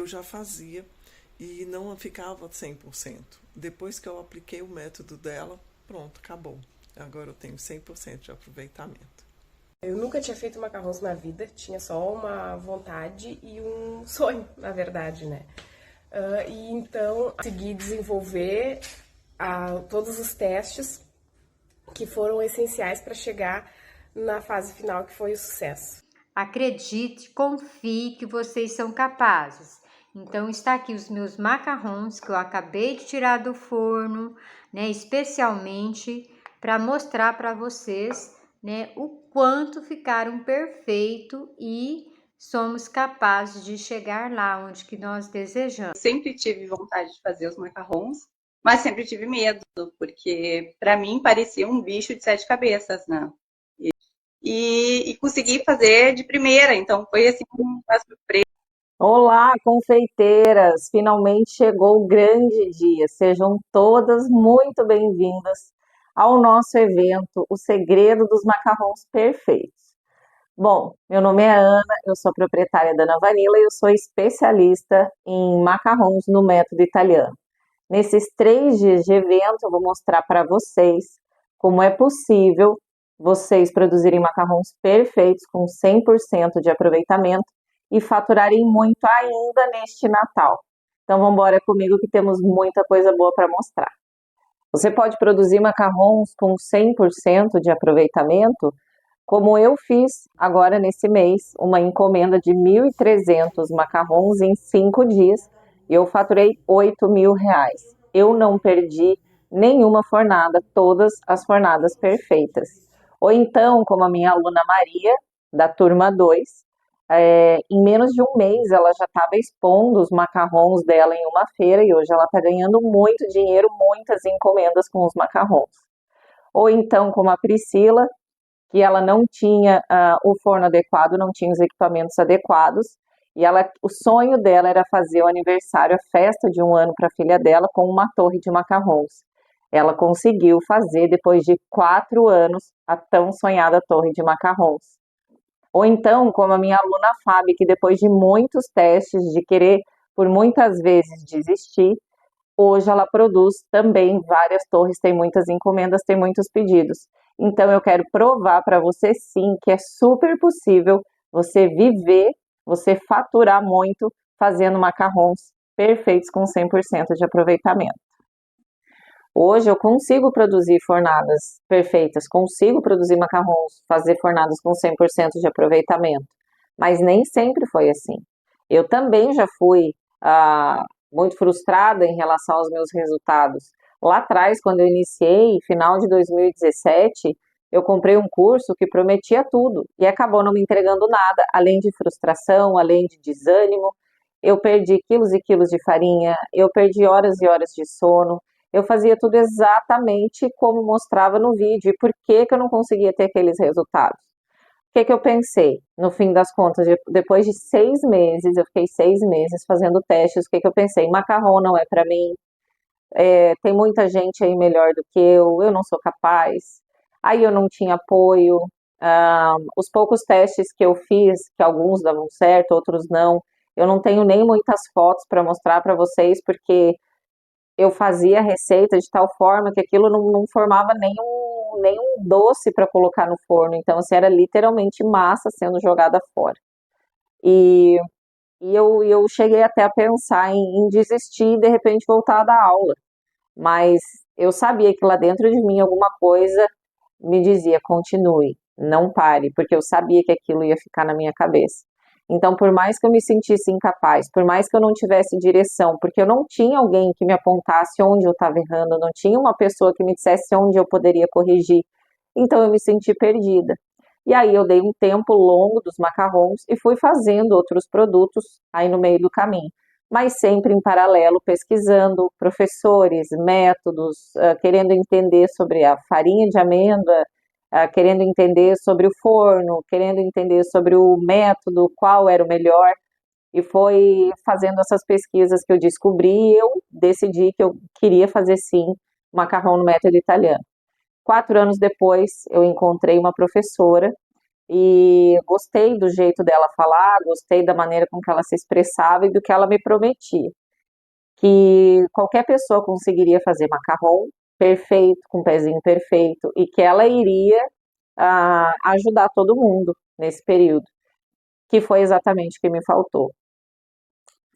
eu já fazia e não ficava 100%. Depois que eu apliquei o método dela, pronto, acabou. Agora eu tenho 100% de aproveitamento. Eu nunca tinha feito macarrões na vida, tinha só uma vontade e um sonho, na verdade, né? E então consegui desenvolver todos os testes que foram essenciais para chegar na fase final, que foi o sucesso. Acredite, confie que vocês são capazes. Então está aqui os meus macarrões que eu acabei de tirar do forno, né, especialmente para mostrar para vocês, né, o quanto ficaram perfeitos e somos capazes de chegar lá onde que nós desejamos. Sempre tive vontade de fazer os macarrons, mas sempre tive medo, porque para mim parecia um bicho de 7 cabeças, né? E consegui fazer de primeira, então foi assim uma surpresa. Olá, confeiteiras! Finalmente chegou o grande dia. Sejam todas muito bem-vindas ao nosso evento, O Segredo dos Macarrons Perfeitos. Bom, meu nome é Ana, eu sou proprietária da Ana Vanilla e eu sou especialista em macarrons no método italiano. Nesses 3 dias de evento, eu vou mostrar para vocês como é possível vocês produzirem macarrons perfeitos com 100% de aproveitamento e faturarem muito ainda neste Natal. Então vamos embora comigo que temos muita coisa boa para mostrar. Você pode produzir macarrons com 100% de aproveitamento, como eu fiz agora nesse mês, uma encomenda de 1.300 macarrons em 5 dias e eu faturei R$ 8.000. Eu não perdi nenhuma fornada, todas as fornadas perfeitas. Ou então, como a minha aluna Maria, da turma 2, em menos de um mês ela já estava expondo os macarrons dela em uma feira e hoje ela está ganhando muito dinheiro, muitas encomendas com os macarrons. Ou então, como a Priscila, que ela não tinha o forno adequado, não tinha os equipamentos adequados, e o sonho dela era fazer o aniversário, a festa de 1 ano para a filha dela com uma torre de macarrons. Ela conseguiu fazer, depois de 4 anos, a tão sonhada torre de macarrons. Ou então, como a minha aluna Fábio, que depois de muitos testes, de querer por muitas vezes desistir, hoje ela produz também várias torres, tem muitas encomendas, tem muitos pedidos. Então eu quero provar para você sim que é super possível você viver, você faturar muito fazendo macarrons perfeitos com 100% de aproveitamento. Hoje eu consigo produzir fornadas perfeitas, consigo produzir macarrons, fazer fornadas com 100% de aproveitamento, mas nem sempre foi assim. Eu também já fui muito frustrada em relação aos meus resultados. Lá atrás, quando eu iniciei, final de 2017, eu comprei um curso que prometia tudo e acabou não me entregando nada, além de frustração, além de desânimo. Eu perdi quilos e quilos de farinha, eu perdi horas e horas de sono, eu fazia tudo exatamente como mostrava no vídeo. E por que eu não conseguia ter aqueles resultados? O que eu pensei? No fim das contas, depois de 6 meses, eu fiquei 6 meses fazendo testes, o que eu pensei? Macarrão não é para mim, tem muita gente aí melhor do que eu não sou capaz. Aí eu não tinha apoio, os poucos testes que eu fiz, que alguns davam certo, outros não, eu não tenho nem muitas fotos para mostrar para vocês, porque eu fazia a receita de tal forma que aquilo não formava nenhum doce para colocar no forno, então assim, era literalmente massa sendo jogada fora. E eu cheguei até a pensar em desistir e de repente voltar a dar aula, mas eu sabia que lá dentro de mim alguma coisa me dizia, continue, não pare, porque eu sabia que aquilo ia ficar na minha cabeça. Então, por mais que eu me sentisse incapaz, por mais que eu não tivesse direção, porque eu não tinha alguém que me apontasse onde eu estava errando, eu não tinha uma pessoa que me dissesse onde eu poderia corrigir, então eu me senti perdida. E aí eu dei um tempo longo dos macarrons e fui fazendo outros produtos aí no meio do caminho, mas sempre em paralelo, pesquisando professores, métodos, querendo entender sobre a farinha de amêndoa, querendo entender sobre o forno, querendo entender sobre o método, qual era o melhor, e foi fazendo essas pesquisas que eu descobri e eu decidi que eu queria fazer sim macarrão no método italiano. 4 anos depois, eu encontrei uma professora e gostei do jeito dela falar, gostei da maneira com que ela se expressava e do que ela me prometia, que qualquer pessoa conseguiria fazer macarrão perfeito, com o pezinho perfeito, e que ela iria ajudar todo mundo nesse período, que foi exatamente o que me faltou.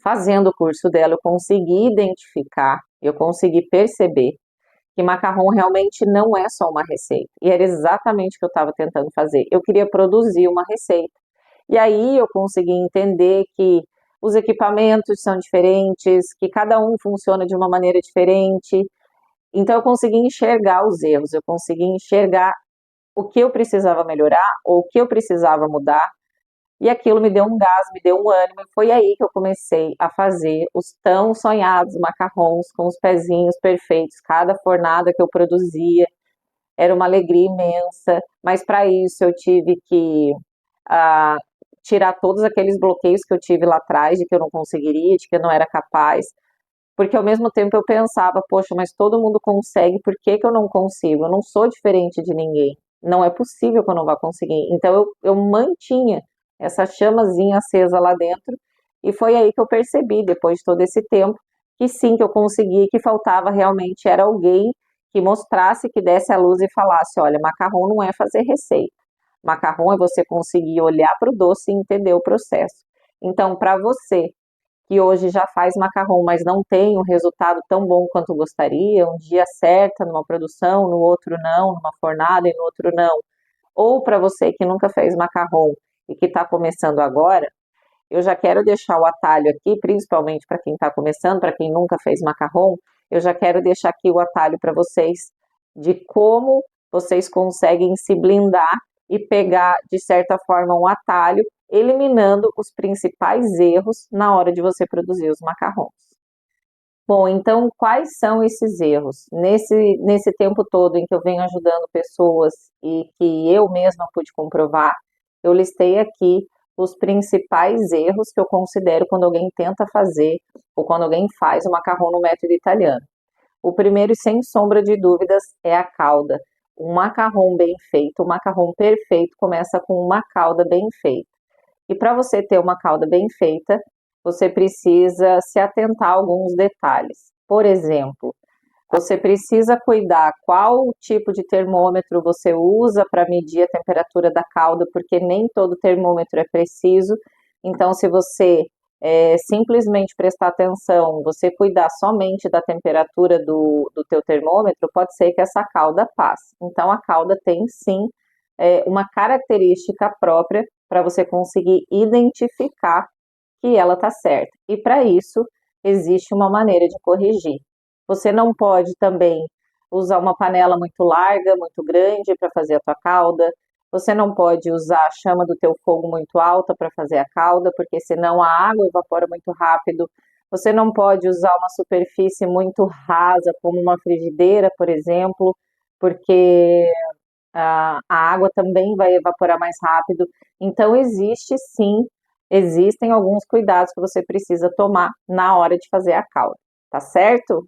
Fazendo o curso dela, eu consegui identificar, eu consegui perceber que macarrão realmente não é só uma receita. E era exatamente o que eu estava tentando fazer. Eu queria produzir uma receita. E aí eu consegui entender que os equipamentos são diferentes, que cada um funciona de uma maneira diferente. Então eu consegui enxergar os erros, eu consegui enxergar o que eu precisava melhorar ou o que eu precisava mudar. E aquilo me deu um gás, me deu um ânimo, e foi aí que eu comecei a fazer os tão sonhados macarrons com os pezinhos perfeitos. Cada fornada que eu produzia era uma alegria imensa, mas para isso eu tive que ah, tirar todos aqueles bloqueios que eu tive lá atrás, de que eu não conseguiria, de que eu não era capaz, porque ao mesmo tempo eu pensava, poxa, mas todo mundo consegue, por que que eu não consigo? Eu não sou diferente de ninguém, não é possível que eu não vá conseguir. Então eu mantinha essa chamazinha acesa lá dentro, e foi aí que eu percebi, depois de todo esse tempo, que sim, que eu consegui, que faltava realmente era alguém que mostrasse, que desse a luz e falasse, olha, macarrão não é fazer receita, macarrão é você conseguir olhar para o doce e entender o processo. Então, para você que hoje já faz macarrão, mas não tem um resultado tão bom quanto gostaria, um dia acerta numa produção, no outro não, numa fornada e no outro não, ou para você que nunca fez macarrão e que está começando agora, eu já quero deixar o atalho aqui, principalmente para quem está começando, para quem nunca fez macarrão, eu já quero deixar aqui o atalho para vocês de como vocês conseguem se blindar e pegar, de certa forma, um atalho, eliminando os principais erros na hora de você produzir os macarrons. Bom, então, quais são esses erros? Nesse tempo todo em que eu venho ajudando pessoas e que eu mesma pude comprovar, eu listei aqui os principais erros que eu considero quando alguém tenta fazer ou quando alguém faz o macarrão no método italiano. O primeiro, sem sombra de dúvidas, é a calda. Um macarrão bem feito, um macarrão perfeito, começa com uma calda bem feita. E para você ter uma calda bem feita, você precisa se atentar a alguns detalhes. Por exemplo, você precisa cuidar qual tipo de termômetro você usa para medir a temperatura da calda, porque nem todo termômetro é preciso. Então, se você simplesmente prestar atenção, você cuidar somente da temperatura do teu termômetro, pode ser que essa calda passe. Então, a calda tem sim uma característica própria para você conseguir identificar que ela está certa. E para isso, existe uma maneira de corrigir. Você não pode também usar uma panela muito larga, muito grande para fazer a tua calda. Você não pode usar a chama do teu fogo muito alta para fazer a calda, porque senão a água evapora muito rápido. Você não pode usar uma superfície muito rasa, como uma frigideira, por exemplo, porque a água também vai evaporar mais rápido. Então, existem alguns cuidados que você precisa tomar na hora de fazer a calda, tá certo?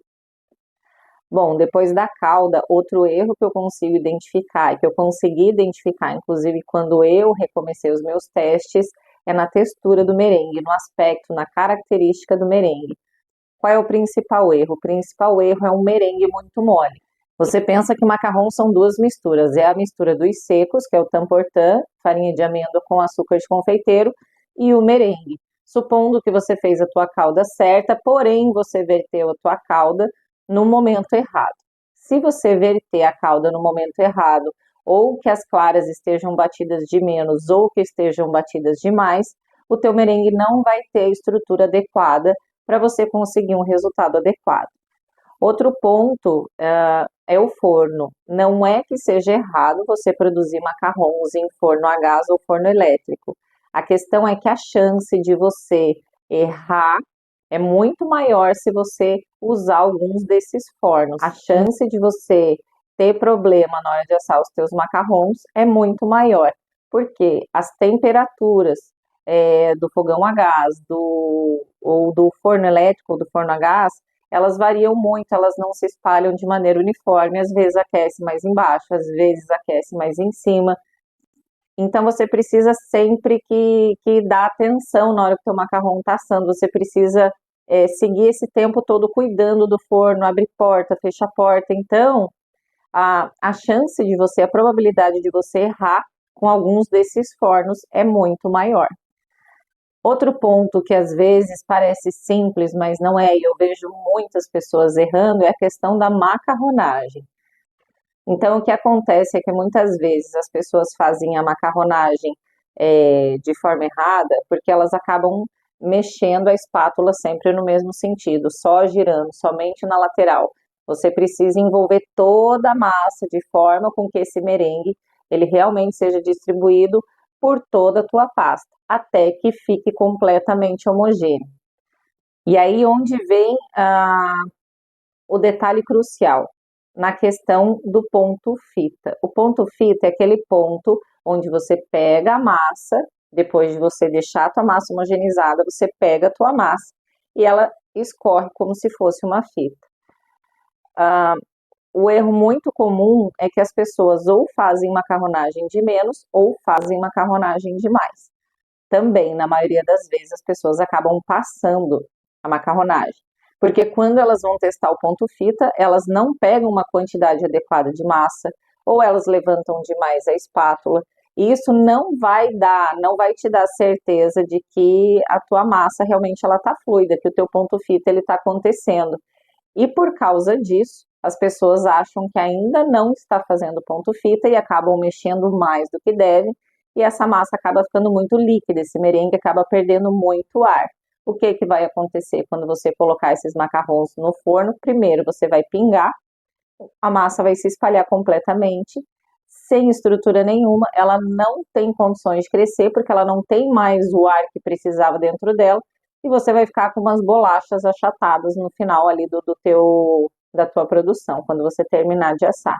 Bom, depois da calda, outro erro que eu consigo identificar, e que eu consegui identificar, inclusive, quando eu recomecei os meus testes, é na textura do merengue, no aspecto, na característica do merengue. Qual é o principal erro? O principal erro é um merengue muito mole. Você pensa que macarrão são duas misturas, é a mistura dos secos, que é o tamportã, farinha de amêndoa com açúcar de confeiteiro, e o merengue. Supondo que você fez a tua calda certa, porém você verteu a tua calda no momento errado. Se você verter a calda no momento errado, ou que as claras estejam batidas de menos, ou que estejam batidas demais, o teu merengue não vai ter a estrutura adequada para você conseguir um resultado adequado. Outro ponto é o forno. Não é que seja errado você produzir macarrons em forno a gás ou forno elétrico. A questão é que a chance de você errar é muito maior se você usar alguns desses fornos. A chance de você ter problema na hora de assar os teus macarrons é muito maior, porque as temperaturas do fogão a gás ou do forno elétrico ou do forno a gás, elas variam muito, elas não se espalham de maneira uniforme, às vezes aquece mais embaixo, às vezes aquece mais em cima. Então você precisa sempre que dar atenção na hora que o teu macarrão está assando. Você precisa seguir esse tempo todo cuidando do forno, abrir porta, fechar porta. Então a chance de você, a probabilidade de você errar com alguns desses fornos é muito maior. Outro ponto que às vezes parece simples, mas não é, e eu vejo muitas pessoas errando, é a questão da macarronagem. Então, o que acontece é que muitas vezes as pessoas fazem a macarronagem de forma errada, porque elas acabam mexendo a espátula sempre no mesmo sentido, só girando, somente na lateral. Você precisa envolver toda a massa de forma com que esse merengue ele realmente seja distribuído por toda a tua pasta, até que fique completamente homogêneo. E aí onde vem o detalhe crucial, na questão do ponto fita. O ponto fita é aquele ponto onde você pega a massa, depois de você deixar a tua massa homogeneizada, você pega a tua massa e ela escorre como se fosse uma fita. O erro muito comum é que as pessoas ou fazem macarronagem de menos ou fazem macarronagem de mais. Também, na maioria das vezes, as pessoas acabam passando a macarronagem. Porque quando elas vão testar o ponto fita, elas não pegam uma quantidade adequada de massa, ou elas levantam demais a espátula, e isso não vai te dar certeza de que a tua massa realmente ela está fluida, que o teu ponto fita ele está acontecendo. E por causa disso, as pessoas acham que ainda não está fazendo ponto fita e acabam mexendo mais do que deve, e essa massa acaba ficando muito líquida, esse merengue acaba perdendo muito ar. O que vai acontecer quando você colocar esses macarrons no forno? Primeiro, você vai pingar, a massa vai se espalhar completamente, sem estrutura nenhuma, ela não tem condições de crescer, porque ela não tem mais o ar que precisava dentro dela, e você vai ficar com umas bolachas achatadas no final ali da tua produção, quando você terminar de assar.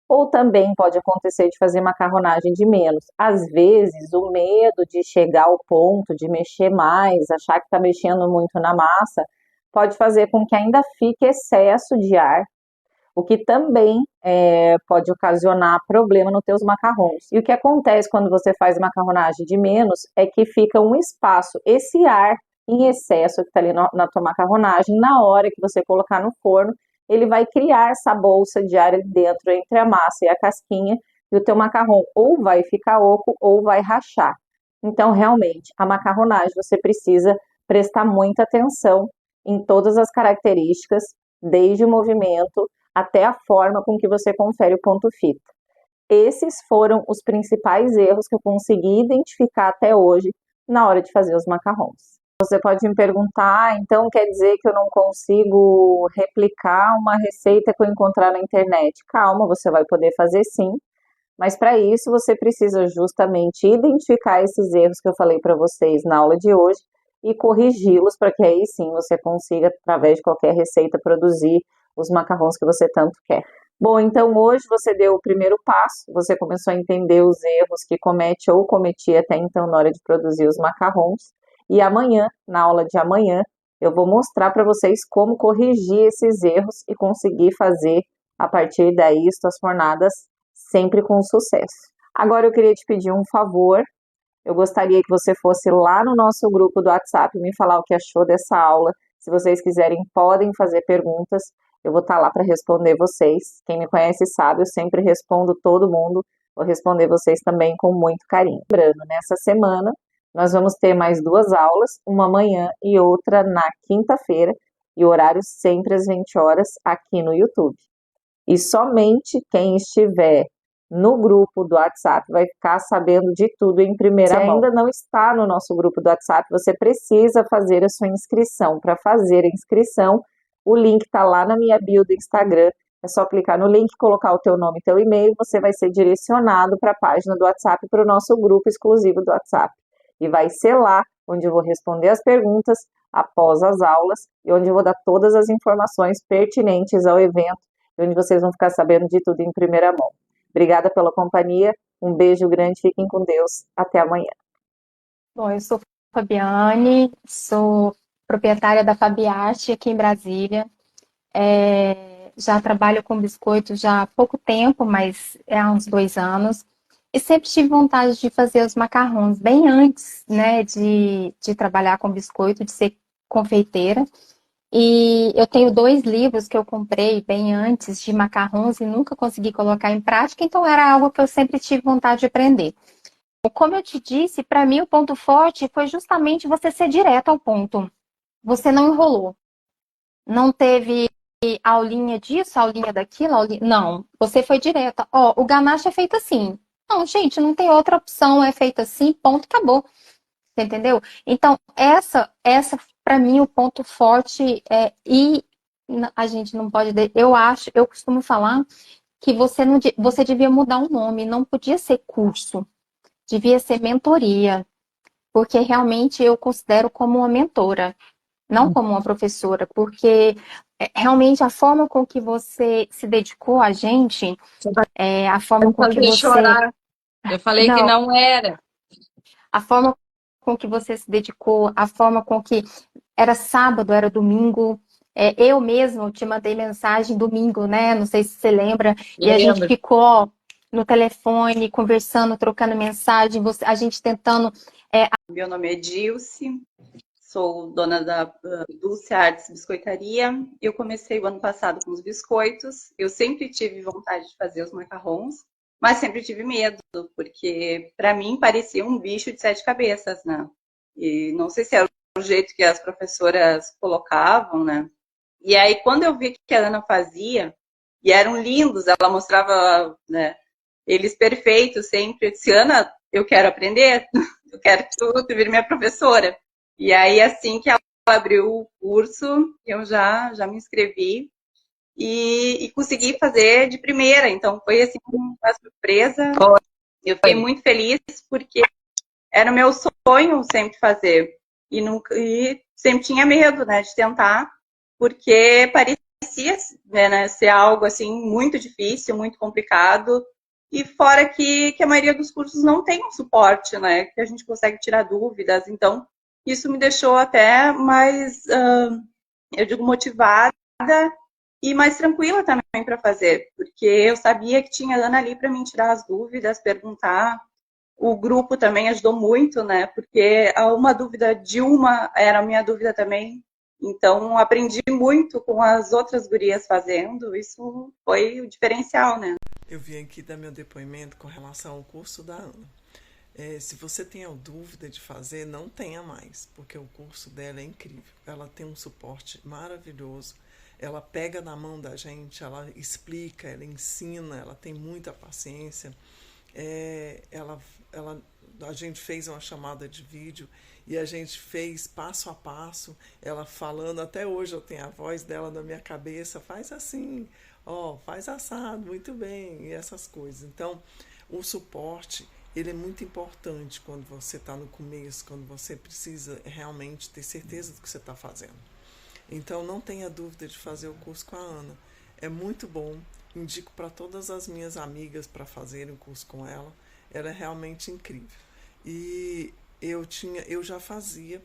Ou também pode acontecer de fazer macarronagem de menos. Às vezes, o medo de chegar ao ponto de mexer mais, achar que está mexendo muito na massa, pode fazer com que ainda fique excesso de ar, o que também pode ocasionar problema nos teus macarrons. E o que acontece quando você faz macarronagem de menos é que fica um espaço, esse ar em excesso que está ali na tua macarronagem, na hora que você colocar no forno, ele vai criar essa bolsa de ar ali dentro entre a massa e a casquinha, e o teu macarrão ou vai ficar oco ou vai rachar. Então, realmente, a macarronagem você precisa prestar muita atenção em todas as características, desde o movimento até a forma com que você confere o ponto fita. Esses foram os principais erros que eu consegui identificar até hoje na hora de fazer os macarrons. Você pode me perguntar, então quer dizer que eu não consigo replicar uma receita que eu encontrar na internet? Calma, você vai poder fazer sim, mas para isso você precisa justamente identificar esses erros que eu falei para vocês na aula de hoje e corrigi-los para que aí sim você consiga, através de qualquer receita, produzir os macarrons que você tanto quer. Bom, então hoje você deu o primeiro passo, você começou a entender os erros que comete ou cometia até então na hora de produzir os macarrons. E amanhã, na aula de amanhã, eu vou mostrar para vocês como corrigir esses erros e conseguir fazer, a partir daí, as fornadas sempre com sucesso. Agora eu queria te pedir um favor, eu gostaria que você fosse lá no nosso grupo do WhatsApp me falar o que achou dessa aula. Se vocês quiserem, podem fazer perguntas, eu vou estar lá para responder vocês. Quem me conhece sabe, eu sempre respondo todo mundo, vou responder vocês também com muito carinho. Lembrando, nessa semana, nós vamos ter mais 2 aulas, uma amanhã e outra na quinta-feira, e o horário sempre às 20 horas aqui no YouTube. E somente quem estiver no grupo do WhatsApp vai ficar sabendo de tudo em primeira mão. Se ainda não está no nosso grupo do WhatsApp, você precisa fazer a sua inscrição. Para fazer a inscrição, o link está lá na minha bio do Instagram. É só clicar no link, colocar o teu nome e teu e-mail, você vai ser direcionado para a página do WhatsApp, para o nosso grupo exclusivo do WhatsApp. E vai ser lá onde eu vou responder as perguntas após as aulas e onde eu vou dar todas as informações pertinentes ao evento e onde vocês vão ficar sabendo de tudo em primeira mão. Obrigada pela companhia, um beijo grande, fiquem com Deus, até amanhã. Bom, eu sou Fabiane, sou proprietária da Fabiarte aqui em Brasília. Já trabalho com biscoito já há pouco tempo, mas há uns 2 anos. Eu sempre tive vontade de fazer os macarrons bem antes, né, de trabalhar com biscoito, de ser confeiteira. E eu tenho 2 livros que eu comprei bem antes de macarrons e nunca consegui colocar em prática, então era algo que eu sempre tive vontade de aprender. Como eu te disse, para mim o ponto forte foi justamente você ser direto ao ponto. Você não enrolou, não teve aulinha disso, aulinha daquilo, não, você foi direta. Ó, o ganache é feito assim. Não, gente, não tem outra opção, é feito assim, ponto, acabou. Você entendeu? Então, essa para mim, o ponto forte é. E a gente não pode. Eu acho, eu costumo falar que você devia mudar o nome, não podia ser curso, devia ser mentoria, porque realmente eu considero como uma mentora, não como uma professora, porque realmente a forma com que você se dedicou a gente, a forma com que Fazer você. chorar. Eu falei que Não, não era. a forma com que você se dedicou, a forma com que era sábado, era domingo. Eu mesmo te mandei mensagem domingo, né? Não sei se você lembra. E a gente Lembro. ficou no telefone, conversando, trocando mensagem, a gente tentando. Meu nome é Dilce, sou dona da Dulce Artes Biscoitaria. Eu comecei o ano passado com os biscoitos. Eu sempre tive vontade de fazer os macarrons, mas sempre tive medo, porque para mim parecia um bicho de 7 cabeças, né? E não sei se era o jeito que as professoras colocavam, né? E aí, quando eu vi que a Ana fazia, e eram lindos, ela mostrava, né, eles perfeitos sempre. Eu disse, Ana, eu quero aprender, eu quero que tu vire minha professora. E aí, assim que ela abriu o curso, eu já me inscrevi e consegui fazer de primeira. Então, foi assim uma surpresa. Eu fiquei muito feliz porque era o meu sonho sempre fazer. E sempre tinha medo, né, de tentar, porque parecia, né, ser algo assim muito difícil, muito complicado. E fora que a maioria dos cursos não tem um suporte, né, que a gente consegue tirar dúvidas. Então, isso me deixou até mais, eu digo, motivada e mais tranquila também para fazer, porque eu sabia que tinha a Ana ali para mim tirar as dúvidas, perguntar. O grupo também ajudou muito, né? Porque uma dúvida de uma era a minha dúvida também. Então, aprendi muito com as outras gurias fazendo. Isso foi o diferencial, né? Eu vim aqui dar meu depoimento com relação ao curso da Ana. Se você tem a dúvida de fazer, não tenha mais, porque o curso dela é incrível. Ela tem um suporte maravilhoso. Ela pega na mão da gente, ela explica, ela ensina, ela tem muita paciência. A gente fez uma chamada de vídeo e a gente fez passo a passo, ela falando, até hoje eu tenho a voz dela na minha cabeça, faz assim, faz assado, muito bem, e essas coisas. Então, o suporte, ele é muito importante quando você está no começo, quando você precisa realmente ter certeza do que você está fazendo. Então, não tenha dúvida de fazer o curso com a Ana. É muito bom. Indico para todas as minhas amigas para fazerem o curso com ela. Ela é realmente incrível. E eu já fazia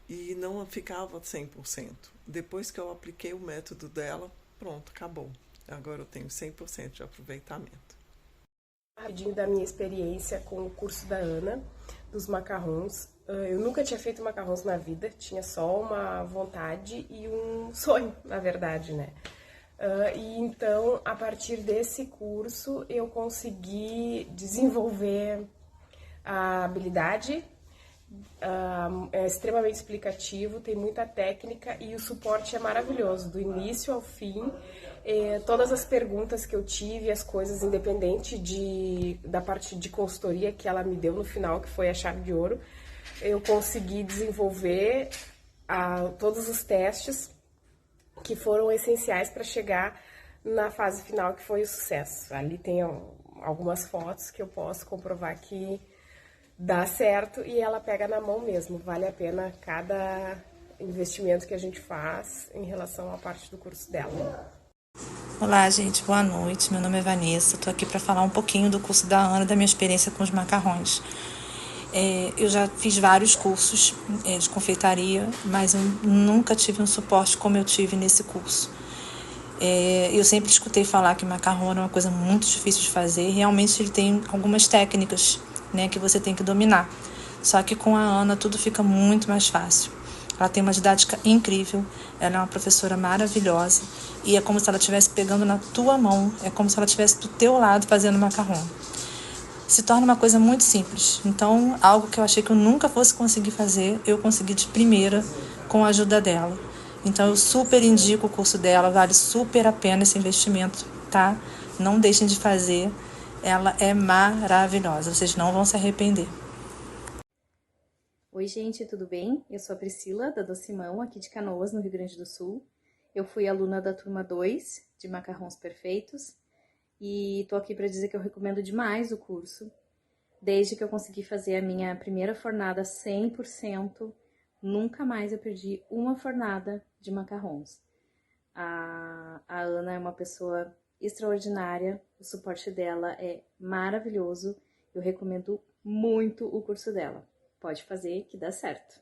e não ficava 100%. Depois que eu apliquei o método dela, pronto, acabou. Agora eu tenho 100% de aproveitamento. Rapidinho da minha experiência com o curso da Ana, dos macarrons. Eu nunca tinha feito macarrons na vida, tinha só uma vontade e um sonho, na verdade, né? E então, a partir desse curso, eu consegui desenvolver a habilidade. É extremamente explicativo, tem muita técnica e o suporte é maravilhoso, do início ao fim. Todas as perguntas que eu tive, as coisas, independente da parte de consultoria que ela me deu no final, que foi a chave de ouro, eu consegui desenvolver todos os testes que foram essenciais para chegar na fase final, que foi o sucesso. Ali tem algumas fotos que eu posso comprovar que dá certo e ela pega na mão mesmo. Vale a pena cada investimento que a gente faz em relação à parte do curso dela. Olá, gente, boa noite. Meu nome é Vanessa. Estou aqui para falar um pouquinho do curso da Ana, da minha experiência com os macarrões. Eu já fiz vários cursos de confeitaria, mas eu nunca tive um suporte como eu tive nesse curso. Eu sempre escutei falar que macarrão era uma coisa muito difícil de fazer. Realmente ele tem algumas técnicas, né, que você tem que dominar. Só que com a Ana tudo fica muito mais fácil. Ela tem uma didática incrível, ela é uma professora maravilhosa e é como se ela estivesse pegando na tua mão, é como se ela estivesse do teu lado fazendo macarrão. Se torna uma coisa muito simples. Então, algo que eu achei que eu nunca fosse conseguir fazer, eu consegui de primeira com a ajuda dela. Então, eu super indico o curso dela, vale super a pena esse investimento, tá? Não deixem de fazer, ela é maravilhosa, vocês não vão se arrepender. Oi, gente, tudo bem? Eu sou a Priscila, da Docimão, aqui de Canoas, no Rio Grande do Sul. Eu fui aluna da turma 2 de Macarrões Perfeitos e tô aqui para dizer que eu recomendo demais o curso. Desde que eu consegui fazer a minha primeira fornada 100%, nunca mais eu perdi uma fornada de macarrons. A Ana é uma pessoa extraordinária, o suporte dela é maravilhoso. Eu recomendo muito o curso dela. Pode fazer que dá certo.